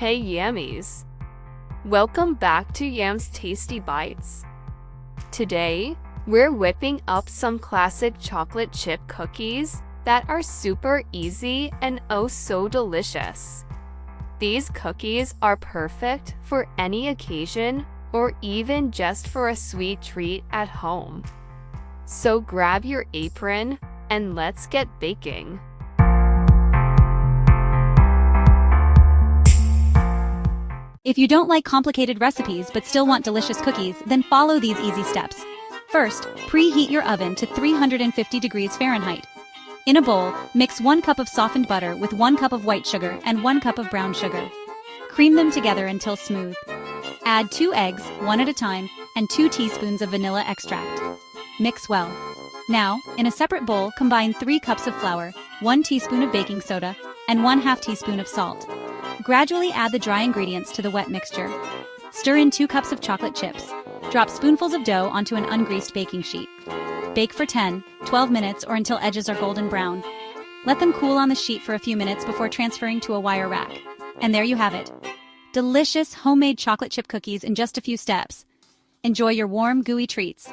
Hey Yammies! Welcome back to Yam's Tasty Bites. Today, we're whipping up some classic chocolate chip cookies that are super easy and oh so delicious. These cookies are perfect for any occasion or even just for a sweet treat at home. So grab your apron and let's get baking. If you don't like complicated recipes but still want delicious cookies, then follow these easy steps. First, preheat your oven to 350 degrees Fahrenheit. In a bowl, mix 1 cup of softened butter with 1 cup of white sugar and 1 cup of brown sugar. Cream them together until smooth. Add 2 eggs, one at a time, and 2 teaspoons of vanilla extract. Mix well. Now, in a separate bowl, combine 3 cups of flour, 1 teaspoon of baking soda, and 1/2 teaspoon of salt. Gradually add the dry ingredients to the wet mixture. Stir in 2 cups of chocolate chips. Drop spoonfuls of dough onto an ungreased baking sheet. Bake for 10-12 minutes or until edges are golden brown. Let them cool on the sheet for a few minutes before transferring to a wire rack. And there you have it. Delicious homemade chocolate chip cookies in just a few steps. Enjoy your warm, gooey treats.